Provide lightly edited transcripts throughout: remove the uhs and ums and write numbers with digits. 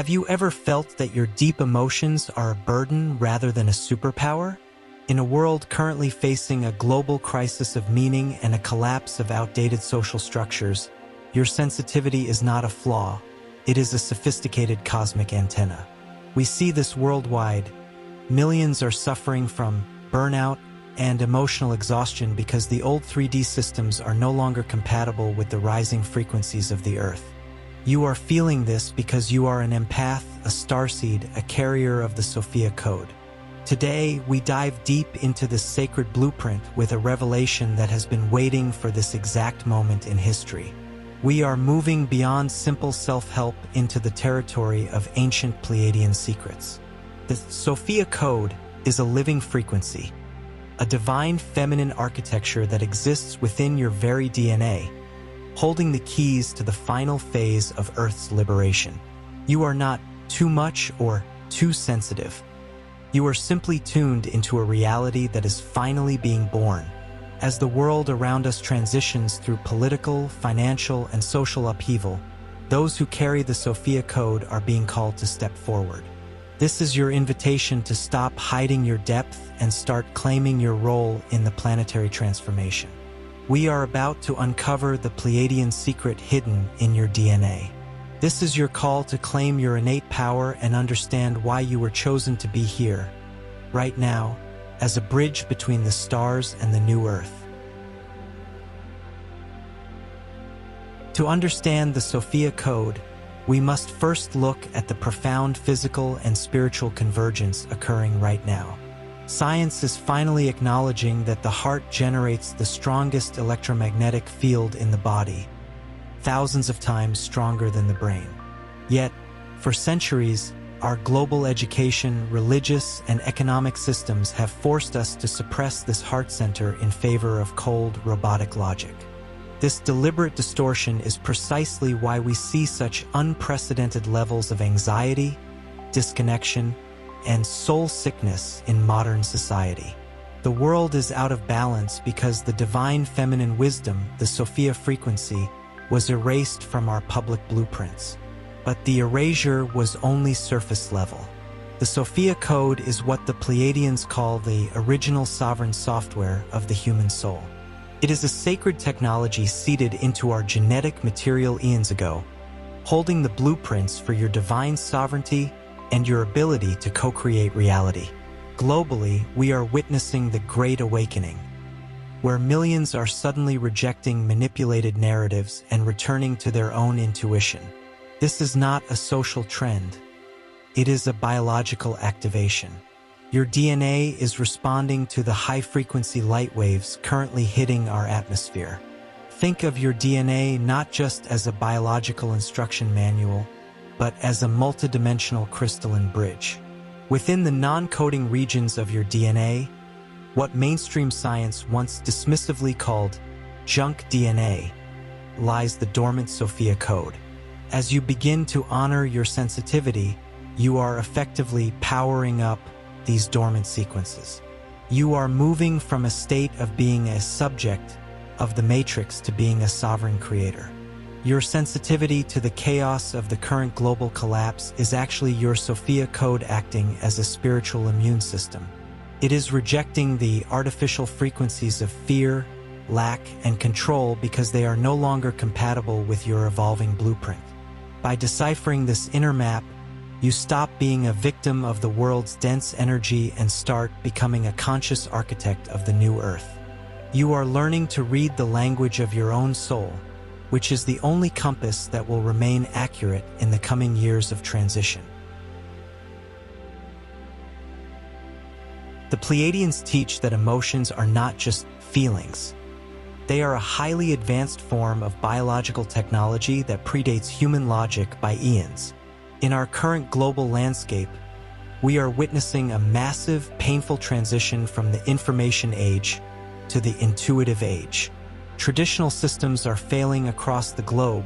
Have you ever felt that your deep emotions are a burden rather than a superpower? In a world currently facing a global crisis of meaning and a collapse of outdated social structures, your sensitivity is not a flaw. It is a sophisticated cosmic antenna. We see this worldwide. Millions are suffering from burnout and emotional exhaustion because the old 3D systems are no longer compatible with the rising frequencies of the Earth. You are feeling this because you are an empath, a starseed, a carrier of the Sophia Code. Today, we dive deep into this sacred blueprint with a revelation that has been waiting for this exact moment in history. We are moving beyond simple self-help into the territory of ancient Pleiadian secrets. The Sophia Code is a living frequency, a divine feminine architecture that exists within your very DNA, holding the keys to the final phase of Earth's liberation. You are not too much or too sensitive. You are simply tuned into a reality that is finally being born. As the world around us transitions through political, financial, and social upheaval, those who carry the Sophia Code are being called to step forward. This is your invitation to stop hiding your depth and start claiming your role in the planetary transformation. We are about to uncover the Pleiadian secret hidden in your DNA. This is your call to claim your innate power and understand why you were chosen to be here, right now, as a bridge between the stars and the new Earth. To understand the Sophia Code, we must first look at the profound physical and spiritual convergence occurring right now. Science is finally acknowledging that the heart generates the strongest electromagnetic field in the body, thousands of times stronger than the brain. Yet, for centuries, our global education, religious, and economic systems have forced us to suppress this heart center in favor of cold, robotic logic. This deliberate distortion is precisely why we see such unprecedented levels of anxiety, disconnection, and soul sickness in modern society. The world is out of balance because the divine feminine wisdom, the Sophia frequency, was erased from our public blueprints. But the erasure was only surface level. The Sophia Code is what the Pleiadians call the original sovereign software of the human soul. It is a sacred technology seeded into our genetic material eons ago, holding the blueprints for your divine sovereignty and your ability to co-create reality. Globally, we are witnessing the Great Awakening, where millions are suddenly rejecting manipulated narratives and returning to their own intuition. This is not a social trend. It is a biological activation. Your DNA is responding to the high-frequency light waves currently hitting our atmosphere. Think of your DNA not just as a biological instruction manual, but as a multidimensional crystalline bridge. Within the non-coding regions of your DNA, what mainstream science once dismissively called junk DNA, lies the dormant Sophia Code. As you begin to honor your sensitivity, you are effectively powering up these dormant sequences. You are moving from a state of being a subject of the matrix to being a sovereign creator. Your sensitivity to the chaos of the current global collapse is actually your Sophia Code acting as a spiritual immune system. It is rejecting the artificial frequencies of fear, lack, and control because they are no longer compatible with your evolving blueprint. By deciphering this inner map, you stop being a victim of the world's dense energy and start becoming a conscious architect of the new Earth. You are learning to read the language of your own soul, which is the only compass that will remain accurate in the coming years of transition. The Pleiadians teach that emotions are not just feelings. They are a highly advanced form of biological technology that predates human logic by eons. In our current global landscape, we are witnessing a massive, painful transition from the information age to the intuitive age. Traditional systems are failing across the globe,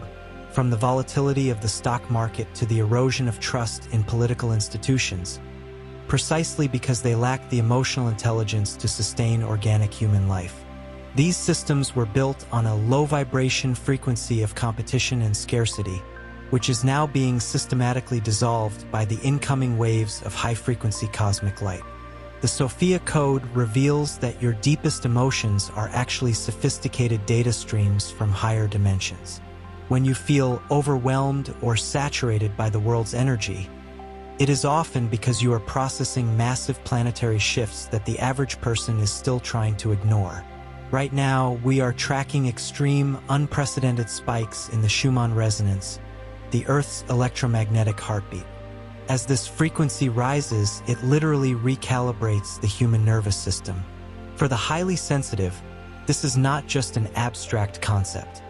from the volatility of the stock market to the erosion of trust in political institutions, precisely because they lack the emotional intelligence to sustain organic human life. These systems were built on a low-vibration frequency of competition and scarcity, which is now being systematically dissolved by the incoming waves of high-frequency cosmic light. The Sophia Code reveals that your deepest emotions are actually sophisticated data streams from higher dimensions. When you feel overwhelmed or saturated by the world's energy, it is often because you are processing massive planetary shifts that the average person is still trying to ignore. Right now, we are tracking extreme, unprecedented spikes in the Schumann Resonance, the Earth's electromagnetic heartbeat. As this frequency rises, it literally recalibrates the human nervous system. For the highly sensitive, this is not just an abstract concept.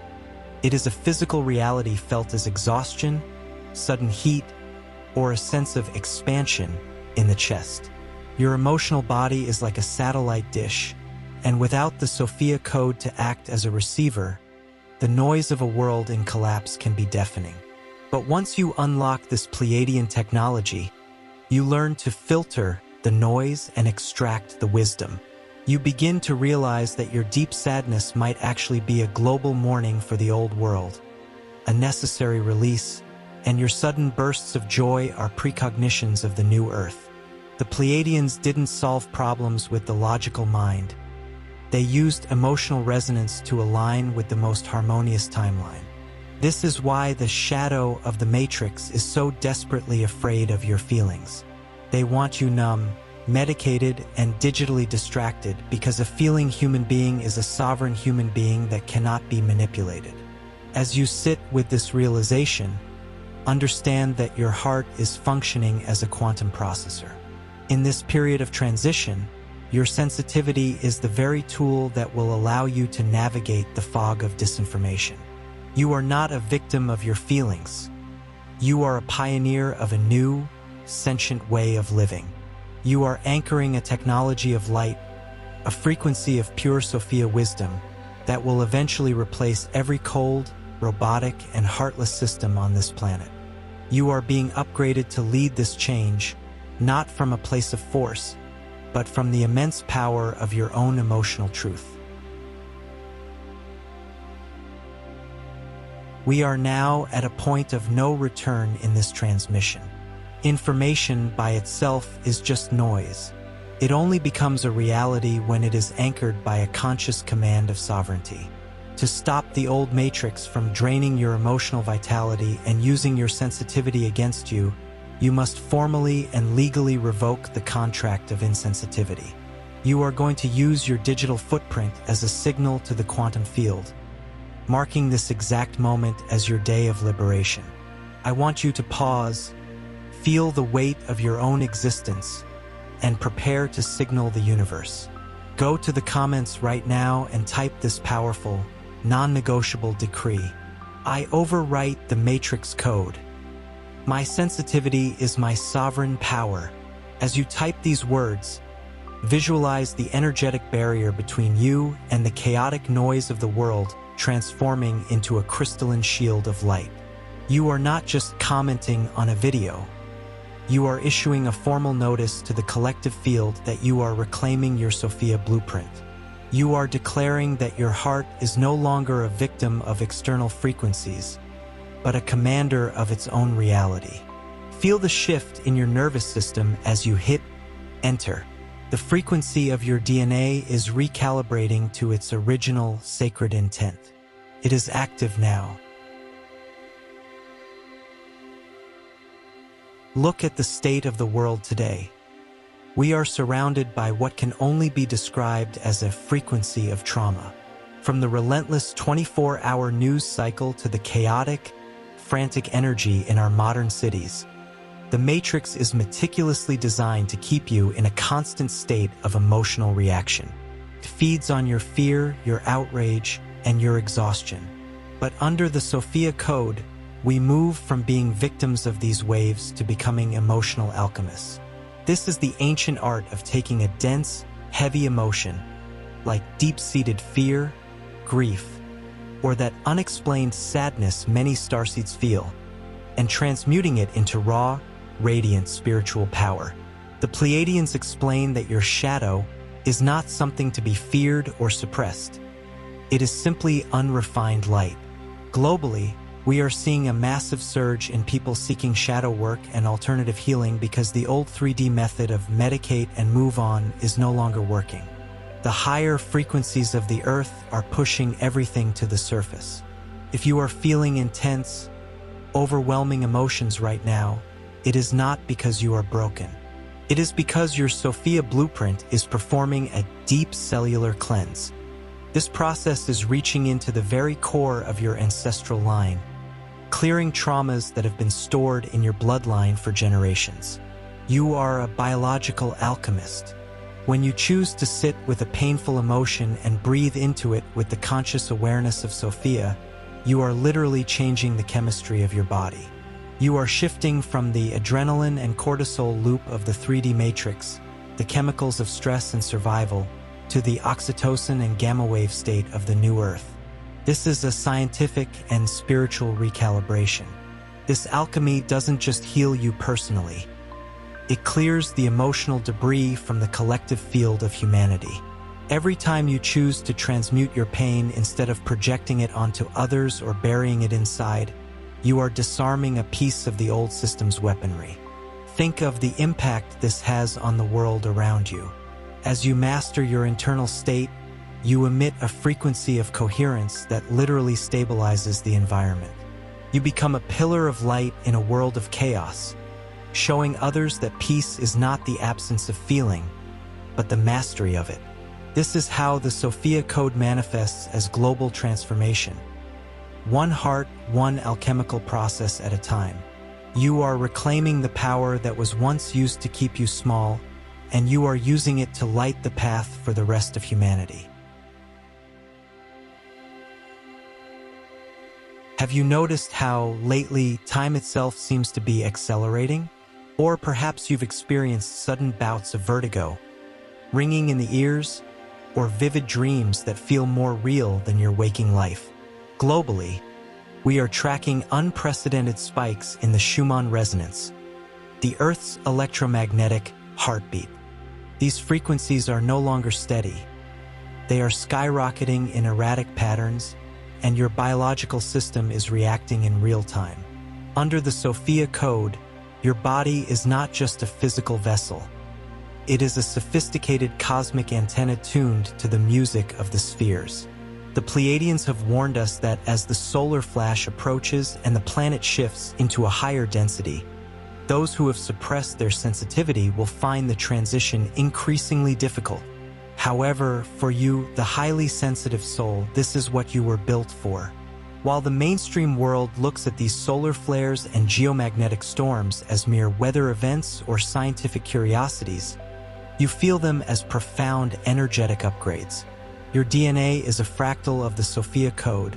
It is a physical reality felt as exhaustion, sudden heat, or a sense of expansion in the chest. Your emotional body is like a satellite dish, and without the Sophia Code to act as a receiver, the noise of a world in collapse can be deafening. But once you unlock this Pleiadian technology, you learn to filter the noise and extract the wisdom. You begin to realize that your deep sadness might actually be a global mourning for the old world, a necessary release, and your sudden bursts of joy are precognitions of the new Earth. The Pleiadians didn't solve problems with the logical mind. They used emotional resonance to align with the most harmonious timeline. This is why the shadow of the Matrix is so desperately afraid of your feelings. They want you numb, medicated, and digitally distracted because a feeling human being is a sovereign human being that cannot be manipulated. As you sit with this realization, understand that your heart is functioning as a quantum processor. In this period of transition, your sensitivity is the very tool that will allow you to navigate the fog of disinformation. You are not a victim of your feelings. You are a pioneer of a new, sentient way of living. You are anchoring a technology of light, a frequency of pure Sophia wisdom that will eventually replace every cold, robotic, and heartless system on this planet. You are being upgraded to lead this change, not from a place of force, but from the immense power of your own emotional truth. We are now at a point of no return in this transmission. Information by itself is just noise. It only becomes a reality when it is anchored by a conscious command of sovereignty. To stop the old matrix from draining your emotional vitality and using your sensitivity against you, you must formally and legally revoke the contract of insensitivity. You are going to use your digital footprint as a signal to the quantum field, marking this exact moment as your day of liberation. I want you to pause, feel the weight of your own existence, and prepare to signal the universe. Go to the comments right now and type this powerful, non-negotiable decree. I overwrite the Matrix Code. My sensitivity is my sovereign power. As you type these words, visualize the energetic barrier between you and the chaotic noise of the world transforming into a crystalline shield of light. You are not just commenting on a video. You are issuing a formal notice to the collective field that you are reclaiming your Sophia Blueprint. You are declaring that your heart is no longer a victim of external frequencies, but a commander of its own reality. Feel the shift in your nervous system as you hit enter. The frequency of your DNA is recalibrating to its original sacred intent. It is active now. Look at the state of the world today. We are surrounded by what can only be described as a frequency of trauma. From the relentless 24-hour news cycle to the chaotic, frantic energy in our modern cities, the Matrix is meticulously designed to keep you in a constant state of emotional reaction. It feeds on your fear, your outrage, and your exhaustion. But under the Sophia Code, we move from being victims of these waves to becoming emotional alchemists. This is the ancient art of taking a dense, heavy emotion, like deep-seated fear, grief, or that unexplained sadness many starseeds feel, and transmuting it into raw, radiant spiritual power. The Pleiadians explain that your shadow is not something to be feared or suppressed. It is simply unrefined light. Globally, We are seeing a massive surge in people seeking shadow work and alternative healing because the old 3D method of medicate and move on is no longer working. The higher frequencies of the earth are pushing everything to the surface. If you are feeling intense, overwhelming emotions right now, it is not because you are broken. It is because your Sophia Blueprint is performing a deep cellular cleanse. This process is reaching into the very core of your ancestral line, clearing traumas that have been stored in your bloodline for generations. You are a biological alchemist. When you choose to sit with a painful emotion and breathe into it with the conscious awareness of Sophia, you are literally changing the chemistry of your body. You are shifting from the adrenaline and cortisol loop of the 3D matrix, the chemicals of stress and survival, to the oxytocin and gamma wave state of the new earth. This is a scientific and spiritual recalibration. This alchemy doesn't just heal you personally. It clears the emotional debris from the collective field of humanity. Every time you choose to transmute your pain instead of projecting it onto others or burying it inside, you are disarming a piece of the old system's weaponry. Think of the impact this has on the world around you. As you master your internal state, you emit a frequency of coherence that literally stabilizes the environment. You become a pillar of light in a world of chaos, showing others that peace is not the absence of feeling, but the mastery of it. This is how the Sophia Code manifests as global transformation. One heart, one alchemical process at a time. You are reclaiming the power that was once used to keep you small, and you are using it to light the path for the rest of humanity. Have you noticed how, lately, time itself seems to be accelerating? Or perhaps you've experienced sudden bouts of vertigo, ringing in the ears, or vivid dreams that feel more real than your waking life. Globally, we are tracking unprecedented spikes in the Schumann Resonance, the Earth's electromagnetic heartbeat. These frequencies are no longer steady. They are skyrocketing in erratic patterns, and your biological system is reacting in real time. Under the Sophia Code, your body is not just a physical vessel. It is a sophisticated cosmic antenna tuned to the music of the spheres. The Pleiadians have warned us that as the solar flash approaches and the planet shifts into a higher density, those who have suppressed their sensitivity will find the transition increasingly difficult. However, for you, the highly sensitive soul, this is what you were built for. While the mainstream world looks at these solar flares and geomagnetic storms as mere weather events or scientific curiosities, you feel them as profound energetic upgrades. Your DNA is a fractal of the Sophia Code,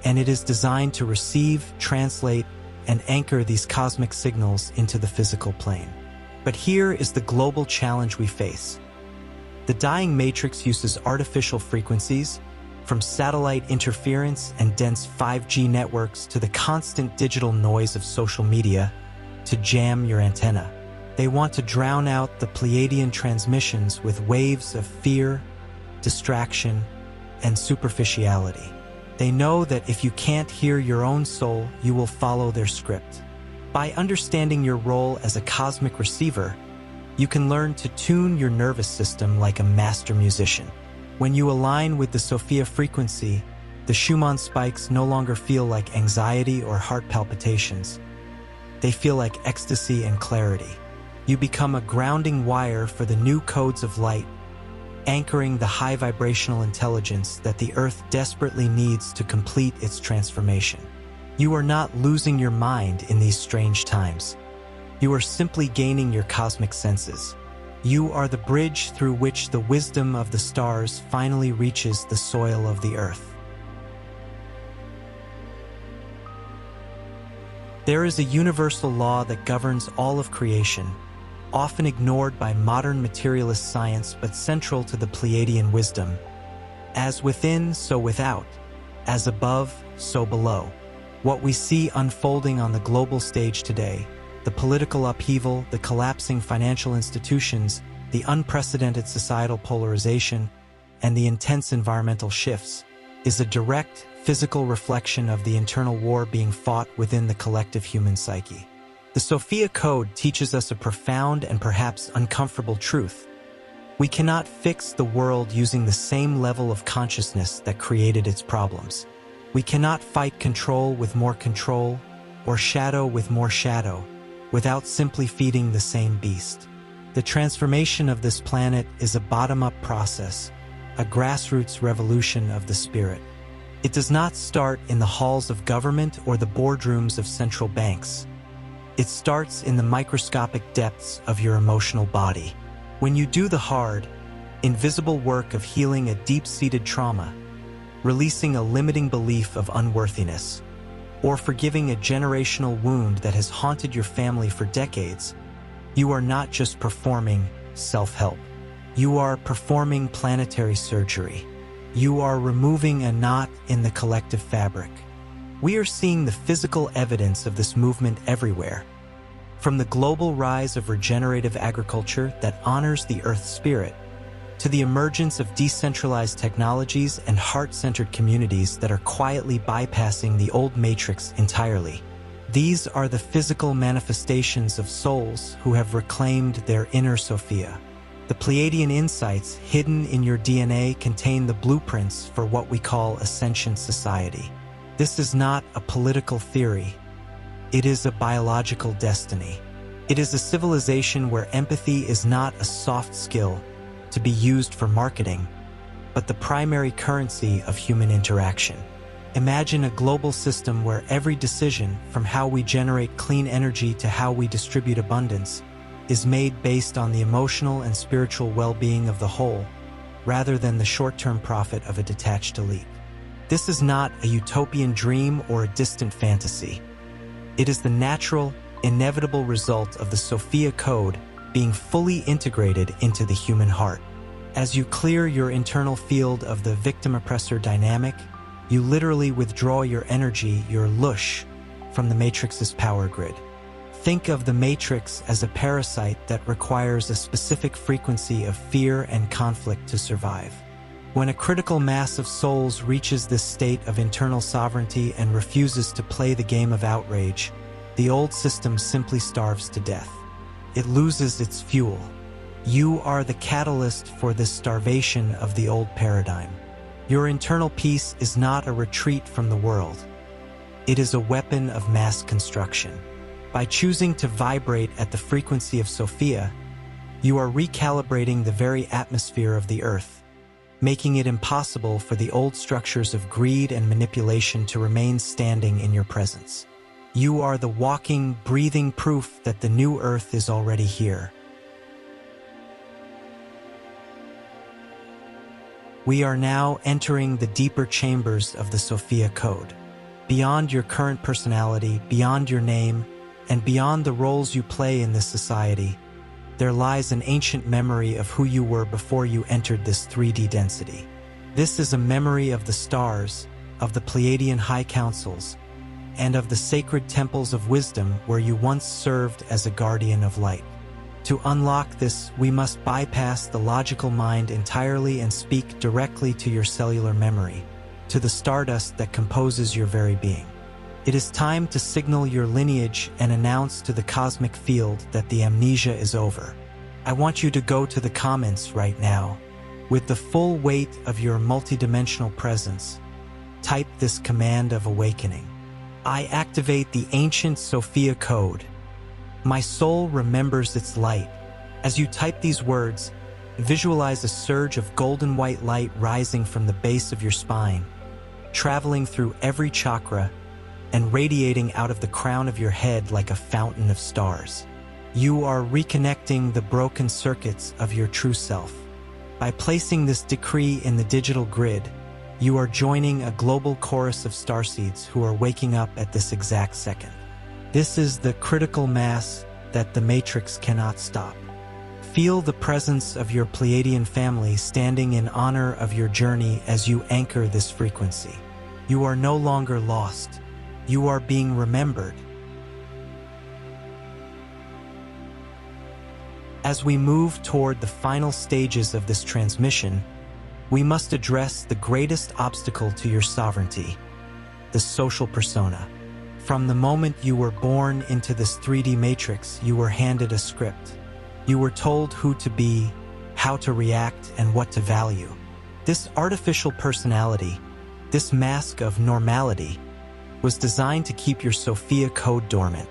and it is designed to receive, translate, and anchor these cosmic signals into the physical plane. But here is the global challenge we face. The dying matrix uses artificial frequencies, from satellite interference and dense 5G networks to the constant digital noise of social media, to jam your antenna. They want to drown out the Pleiadian transmissions with waves of fear, distraction, and superficiality. They know that if you can't hear your own soul, you will follow their script. By understanding your role as a cosmic receiver, you can learn to tune your nervous system like a master musician. When you align with the Sophia frequency, the Schumann spikes no longer feel like anxiety or heart palpitations. They feel like ecstasy and clarity. You become a grounding wire for the new codes of light, anchoring the high vibrational intelligence that the Earth desperately needs to complete its transformation. You are not losing your mind in these strange times. You are simply gaining your cosmic senses. You are the bridge through which the wisdom of the stars finally reaches the soil of the Earth. There is a universal law that governs all of creation, often ignored by modern materialist science but central to the Pleiadian wisdom. As within, so without. As above, so below. What we see unfolding on the global stage today, the political upheaval, the collapsing financial institutions, the unprecedented societal polarization, and the intense environmental shifts, is a direct, physical reflection of the internal war being fought within the collective human psyche. The Sophia Code teaches us a profound and perhaps uncomfortable truth. We cannot fix the world using the same level of consciousness that created its problems. We cannot fight control with more control, or shadow with more shadow, without simply feeding the same beast. The transformation of this planet is a bottom-up process, a grassroots revolution of the spirit. It does not start in the halls of government or the boardrooms of central banks. It starts in the microscopic depths of your emotional body. When you do the hard, invisible work of healing a deep-seated trauma, releasing a limiting belief of unworthiness, or forgiving a generational wound that has haunted your family for decades, you are not just performing self-help. You are performing planetary surgery. You are removing a knot in the collective fabric. We are seeing the physical evidence of this movement everywhere. From the global rise of regenerative agriculture that honors the Earth's spirit, to the emergence of decentralized technologies and heart-centered communities that are quietly bypassing the old matrix entirely. These are the physical manifestations of souls who have reclaimed their inner Sophia. The Pleiadian insights hidden in your DNA contain the blueprints for what we call a sentient society. This is not a political theory. It is a biological destiny. It is a civilization where empathy is not a soft skill to be used for marketing, but the primary currency of human interaction. Imagine a global system where every decision, from how we generate clean energy to how we distribute abundance, is made based on the emotional and spiritual well-being of the whole, rather than the short-term profit of a detached elite. This is not a utopian dream or a distant fantasy. It is the natural, inevitable result of the Sophia Code being fully integrated into the human heart. As you clear your internal field of the victim-oppressor dynamic, you literally withdraw your energy, your lush, from the Matrix's power grid. Think of the Matrix as a parasite that requires a specific frequency of fear and conflict to survive. When a critical mass of souls reaches this state of internal sovereignty and refuses to play the game of outrage, the old system simply starves to death. It loses its fuel. You are the catalyst for this starvation of the old paradigm. Your internal peace is not a retreat from the world. It is a weapon of mass construction. By choosing to vibrate at the frequency of Sophia, you are recalibrating the very atmosphere of the Earth, making it impossible for the old structures of greed and manipulation to remain standing in your presence. You are the walking, breathing proof that the new Earth is already here. We are now entering the deeper chambers of the Sophia Code. Beyond your current personality, beyond your name, and beyond the roles you play in this society, there lies an ancient memory of who you were before you entered this 3D density. This is a memory of the stars, of the Pleiadian high councils, and of the sacred temples of wisdom where you once served as a guardian of light. To unlock this, we must bypass the logical mind entirely and speak directly to your cellular memory, to the stardust that composes your very being. It is time to signal your lineage and announce to the cosmic field that the amnesia is over. I want you to go to the comments right now. With the full weight of your multidimensional presence, type this command of awakening. I activate the ancient Sophia Code. My soul remembers its light. As you type these words, visualize a surge of golden white light rising from the base of your spine, traveling through every chakra, and radiating out of the crown of your head like a fountain of stars. You are reconnecting the broken circuits of your true self. By placing this decree in the digital grid, you are joining a global chorus of starseeds who are waking up at this exact second. This is the critical mass that the Matrix cannot stop. Feel the presence of your Pleiadian family standing in honor of your journey as you anchor this frequency. You are no longer lost. You are being remembered. As we move toward the final stages of this transmission, we must address the greatest obstacle to your sovereignty, the social persona. From the moment you were born into this 3D matrix, you were handed a script. You were told who to be, how to react, and what to value. This artificial personality, this mask of normality, was designed to keep your Sophia Code dormant.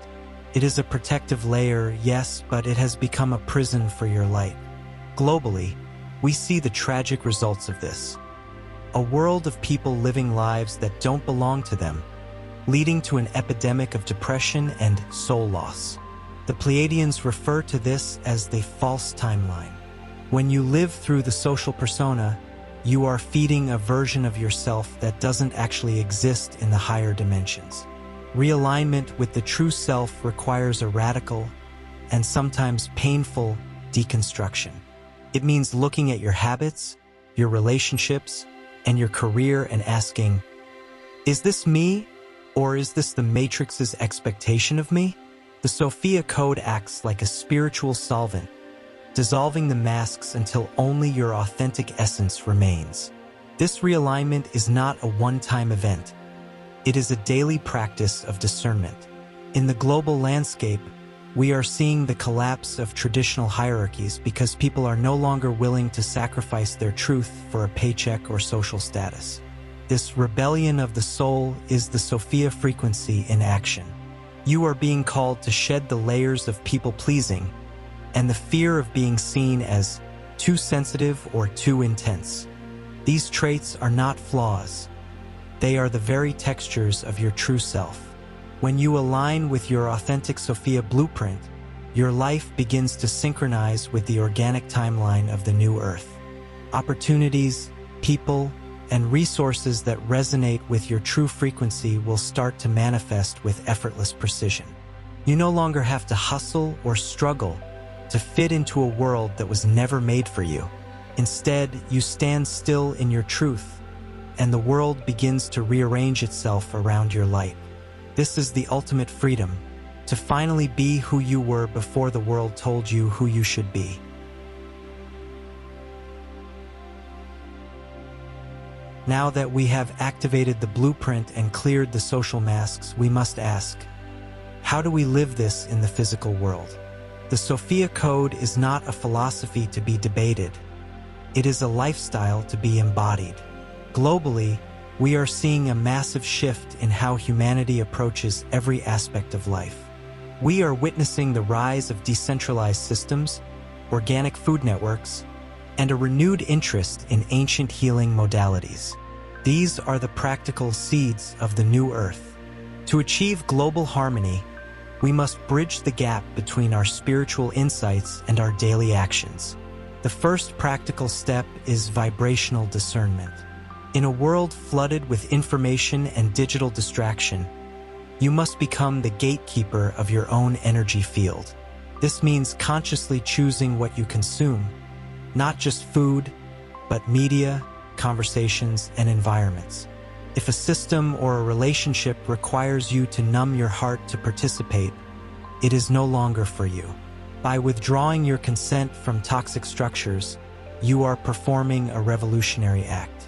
It is a protective layer, yes, but it has become a prison for your light. Globally, we see the tragic results of this. A world of people living lives that don't belong to them, leading to an epidemic of depression and soul loss. The Pleiadians refer to this as the false timeline. When you live through the social persona, you are feeding a version of yourself that doesn't actually exist in the higher dimensions. Realignment with the true self requires a radical and sometimes painful deconstruction. It means looking at your habits, your relationships, and your career and asking, is this me, or is this the Matrix's expectation of me? The Sophia Code acts like a spiritual solvent, dissolving the masks until only your authentic essence remains. This realignment is not a one-time event. It is a daily practice of discernment. In the global landscape, we are seeing the collapse of traditional hierarchies because people are no longer willing to sacrifice their truth for a paycheck or social status. This rebellion of the soul is the Sophia frequency in action. You are being called to shed the layers of people-pleasing and the fear of being seen as too sensitive or too intense. These traits are not flaws. They are the very textures of your true self. When you align with your authentic Sophia Blueprint, your life begins to synchronize with the organic timeline of the new Earth. Opportunities, people, and resources that resonate with your true frequency will start to manifest with effortless precision. You no longer have to hustle or struggle to fit into a world that was never made for you. Instead, you stand still in your truth, and the world begins to rearrange itself around your light. This is the ultimate freedom, to finally be who you were before the world told you who you should be. Now that we have activated the blueprint and cleared the social masks, we must ask, how do we live this in the physical world? The Sophia Code is not a philosophy to be debated. It is a lifestyle to be embodied. Globally, we are seeing a massive shift in how humanity approaches every aspect of life. We are witnessing the rise of decentralized systems, organic food networks, and a renewed interest in ancient healing modalities. These are the practical seeds of the new Earth. To achieve global harmony, we must bridge the gap between our spiritual insights and our daily actions. The first practical step is vibrational discernment. In a world flooded with information and digital distraction, you must become the gatekeeper of your own energy field. This means consciously choosing what you consume, not just food, but media, conversations, and environments. If a system or a relationship requires you to numb your heart to participate, it is no longer for you. By withdrawing your consent from toxic structures, you are performing a revolutionary act.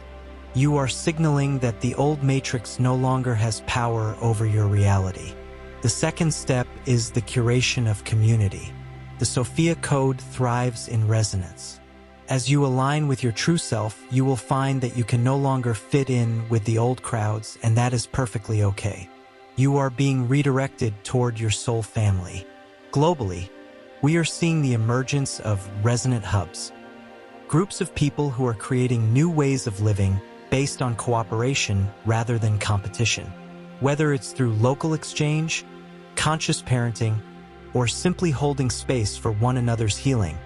You are signaling that the old matrix no longer has power over your reality. The second step is the curation of community. The Sophia Code thrives in resonance. As you align with your true self, you will find that you can no longer fit in with the old crowds, and that is perfectly okay. You are being redirected toward your soul family. Globally, we are seeing the emergence of resonant hubs, groups of people who are creating new ways of living based on cooperation rather than competition. Whether it's through local exchange, conscious parenting, or simply holding space for one another's healing,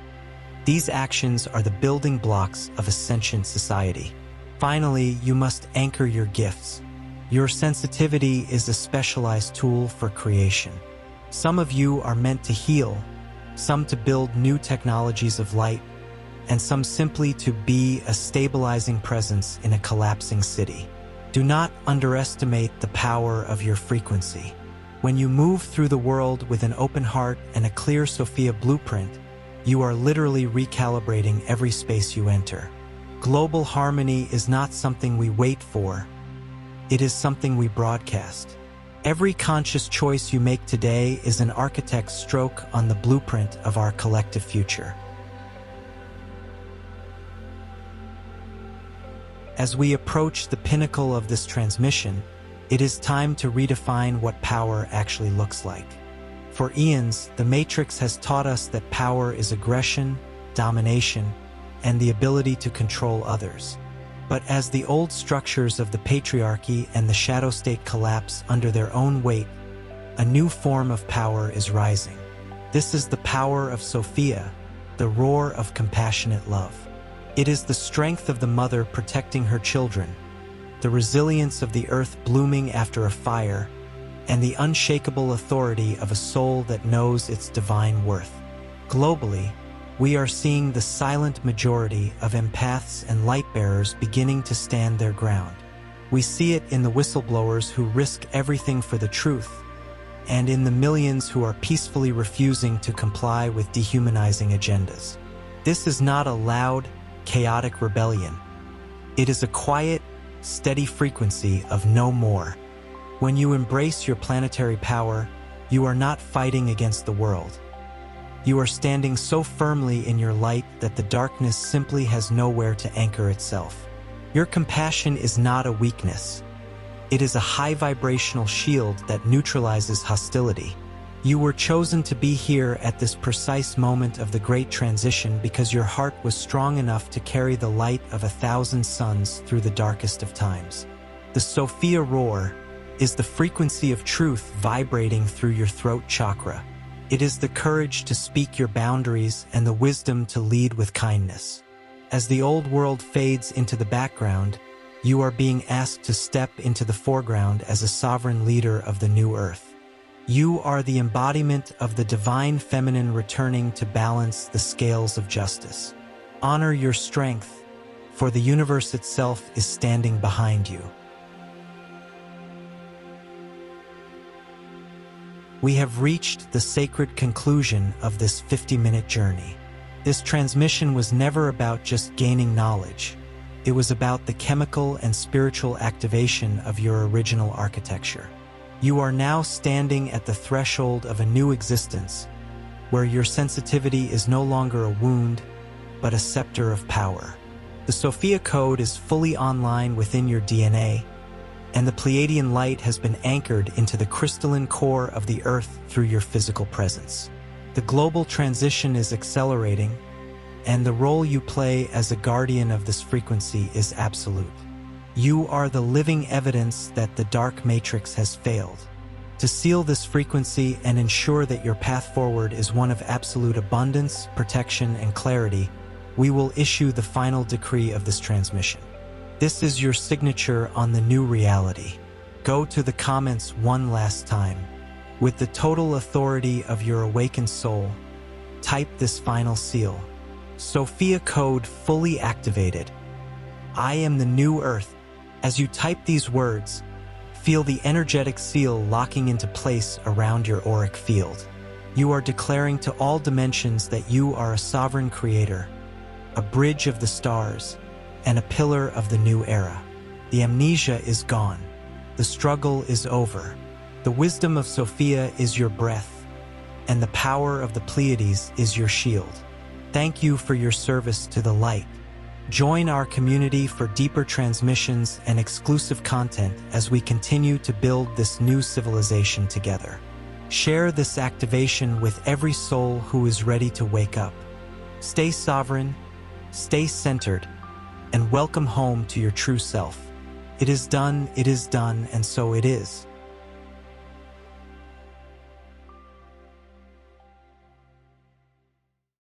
these actions are the building blocks of a sentient society. Finally, you must anchor your gifts. Your sensitivity is a specialized tool for creation. Some of you are meant to heal, some to build new technologies of light, and some simply to be a stabilizing presence in a collapsing city. Do not underestimate the power of your frequency. When you move through the world with an open heart and a clear Sophia Blueprint, you are literally recalibrating every space you enter. Global harmony is not something we wait for. It is something we broadcast. Every conscious choice you make today is an architect's stroke on the blueprint of our collective future. As we approach the pinnacle of this transmission, it is time to redefine what power actually looks like. For eons, the Matrix has taught us that power is aggression, domination, and the ability to control others. But as the old structures of the patriarchy and the shadow state collapse under their own weight, a new form of power is rising. This is the power of Sophia, the roar of compassionate love. It is the strength of the mother protecting her children, the resilience of the earth blooming after a fire, and the unshakable authority of a soul that knows its divine worth. Globally, we are seeing the silent majority of empaths and light-bearers beginning to stand their ground. We see it in the whistleblowers who risk everything for the truth, and in the millions who are peacefully refusing to comply with dehumanizing agendas. This is not a loud, chaotic rebellion. It is a quiet, steady frequency of no more. When you embrace your planetary power, you are not fighting against the world. You are standing so firmly in your light that the darkness simply has nowhere to anchor itself. Your compassion is not a weakness. It is a high vibrational shield that neutralizes hostility. You were chosen to be here at this precise moment of the great transition because your heart was strong enough to carry the light of 1,000 suns through the darkest of times. The Sophia roar is the frequency of truth vibrating through your throat chakra. It is the courage to speak your boundaries and the wisdom to lead with kindness. As the old world fades into the background, you are being asked to step into the foreground as a sovereign leader of the new earth. You are the embodiment of the divine feminine returning to balance the scales of justice. Honor your strength, for the universe itself is standing behind you. We have reached the sacred conclusion of this 50-minute journey. This transmission was never about just gaining knowledge. It was about the chemical and spiritual activation of your original architecture. You are now standing at the threshold of a new existence, where your sensitivity is no longer a wound, but a scepter of power. The Sophia Code is fully online within your DNA, and the Pleiadian light has been anchored into the crystalline core of the Earth through your physical presence. The global transition is accelerating, and the role you play as a guardian of this frequency is absolute. You are the living evidence that the dark matrix has failed. To seal this frequency and ensure that your path forward is one of absolute abundance, protection, and clarity, we will issue the final decree of this transmission. This is your signature on the new reality. Go to the comments one last time. With the total authority of your awakened soul, type this final seal. Sophia Code fully activated. I am the new Earth. As you type these words, feel the energetic seal locking into place around your auric field. You are declaring to all dimensions that you are a sovereign creator, a bridge of the stars, and a pillar of the new era. The amnesia is gone. The struggle is over. The wisdom of Sophia is your breath, and the power of the Pleiades is your shield. Thank you for your service to the light. Join our community for deeper transmissions and exclusive content as we continue to build this new civilization together. Share this activation with every soul who is ready to wake up. Stay sovereign, stay centered, and welcome home to your true self. It is done, and so it is.